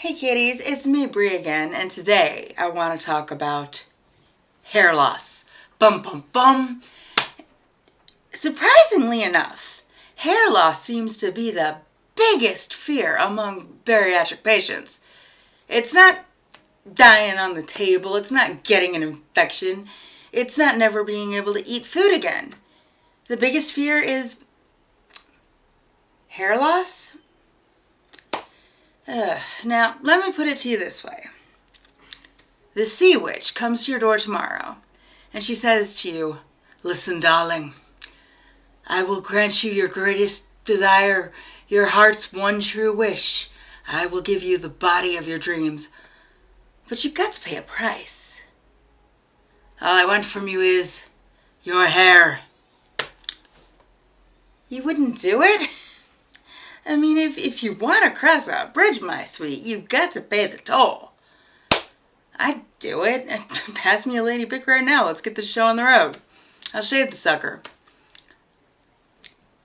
Hey kitties, it's me Brie again, and today I want to talk about hair loss. Bum bum bum. Surprisingly enough, hair loss seems to be the biggest fear among bariatric patients. It's not dying on the table, it's not getting an infection, it's not never being able to eat food again. The biggest fear is hair loss? Now, let me put it to you this way. The sea witch comes to your door tomorrow, and she says to you, "Listen, darling, I will grant you your greatest desire, your heart's one true wish. I will give you the body of your dreams, but you've got to pay a price. All I want from you is your hair." You wouldn't do it? I mean, if you want to cross a bridge, my sweet, you've got to pay the toll. I'd do it. Pass me a lady pick right now. Let's get this show on the road. I'll shave the sucker.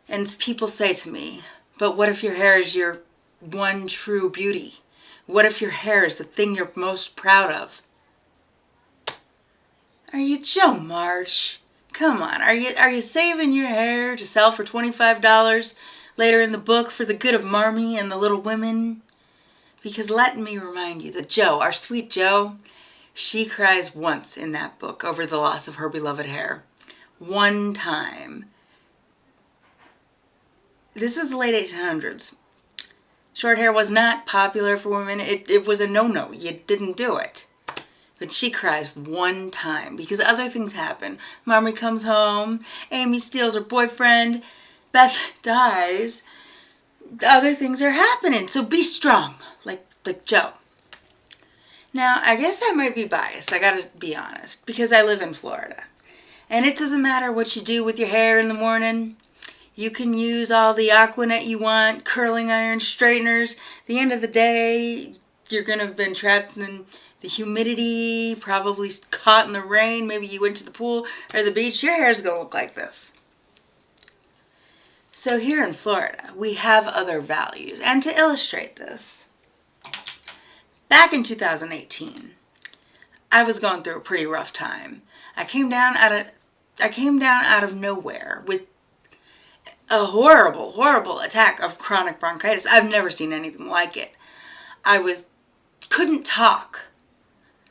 And people say to me, "But what if your hair is your one true beauty? What if your hair is the thing you're most proud of?" Are you Joe March? Come on, are you saving your hair to sell for $25 later in the book for the good of Marmee and the little women? Because let me remind you that Jo, our sweet Jo, she cries once in that book over the loss of her beloved hair. One time. This is the late 1800s. Short hair was not popular for women. It was a no-no. You didn't do it. But she cries one time because other things happen. Marmee comes home. Amy steals her boyfriend. Beth dies. Other things are happening. So be strong, like Jo. Now, I guess I might be biased. I gotta be honest. Because I live in Florida. And it doesn't matter what you do with your hair in the morning. You can use all the Aquanet you want, curling iron, straighteners. At the end of the day, you're going to have been trapped in the humidity, probably caught in the rain. Maybe you went to the pool or the beach. Your hair's going to look like this. So here in Florida, we have other values. And to illustrate this, back in 2018, I was going through a pretty rough time. I came down out of nowhere with a horrible, horrible attack of chronic bronchitis. I've never seen anything like it. I couldn't talk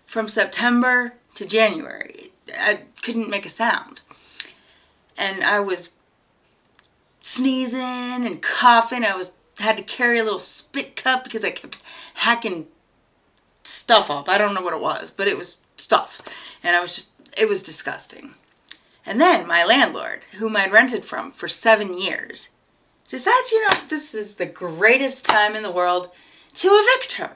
from September to January. I couldn't make a sound. And I was sneezing and coughing. Had to carry a little spit cup because I kept hacking stuff up. I don't know what it was, but it was stuff. And it was disgusting. And then my landlord, whom I'd rented from for 7 years, decides, this is the greatest time in the world to evict her.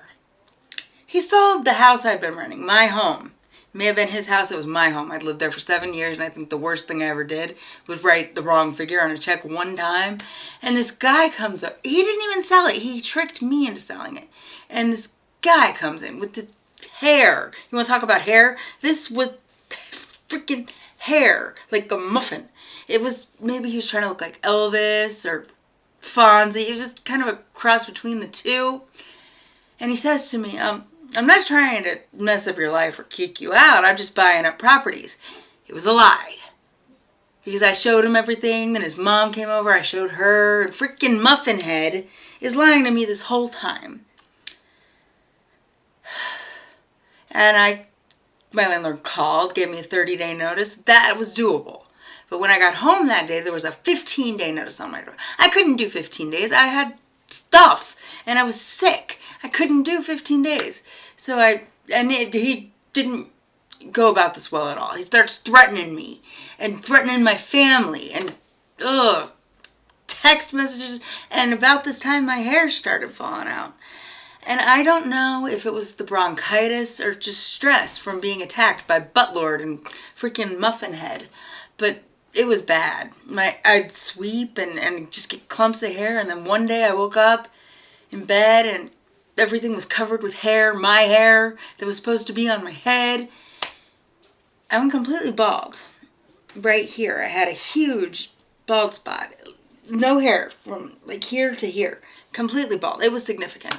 He sold the house I'd been renting, my home. It may have been his house, it was my home. I'd lived there for 7 years, and I think the worst thing I ever did was write the wrong figure on a check one time. And this guy comes up. He didn't even sell it. He tricked me into selling it. And this guy comes in with the hair. You want to talk about hair? This was freaking hair, like a muffin. It was, maybe he was trying to look like Elvis or Fonzie. It was kind of a cross between the two. And he says to me, I'm not trying to mess up your life or kick you out. I'm just buying up properties. It was a lie. Because I showed him everything. Then his mom came over. I showed her. And freaking Muffin Head is lying to me this whole time. And my landlord called, gave me a 30-day notice. That was doable. But when I got home that day, there was a 15-day notice on my door. I couldn't do 15 days. I had stuff, and I was sick. I couldn't do 15 days. So he didn't go about this well at all. He starts threatening me and threatening my family and text messages. And about this time, my hair started falling out. And I don't know if it was the bronchitis or just stress from being attacked by Buttlord and freaking Muffin Head. But it was bad. I'd sweep and just get clumps of hair. And then one day I woke up in bed and everything was covered with hair. My hair that was supposed to be on my head. I went completely bald. Right here. I had a huge bald spot. No hair from like here to here. Completely bald. It was significant.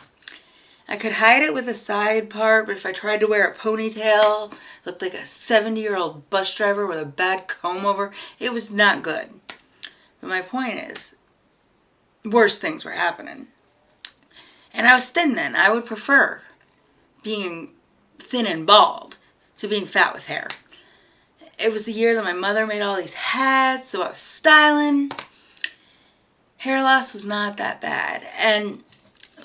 I could hide it with a side part, but if I tried to wear a ponytail, looked like a 70-year-old bus driver with a bad comb over, it was not good. But my point is, worse things were happening. And I was thin then. I would prefer being thin and bald to being fat with hair. It was the year that my mother made all these hats, so I was styling. Hair loss was not that bad. And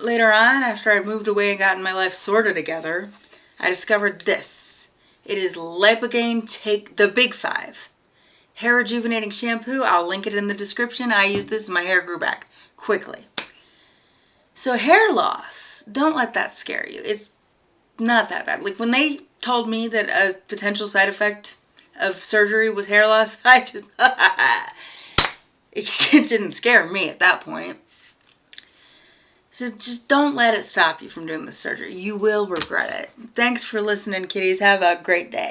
later on, after I'd moved away and gotten my life sorted together, I discovered this. It is Lipogain the Big 5. Hair rejuvenating shampoo. I'll link it in the description. I used this and my hair grew back quickly. So hair loss, don't let that scare you. It's not that bad. Like when they told me that a potential side effect of surgery was hair loss, I just, it didn't scare me at that point. So just don't let it stop you from doing the surgery. You will regret it. Thanks for listening, kitties. Have a great day.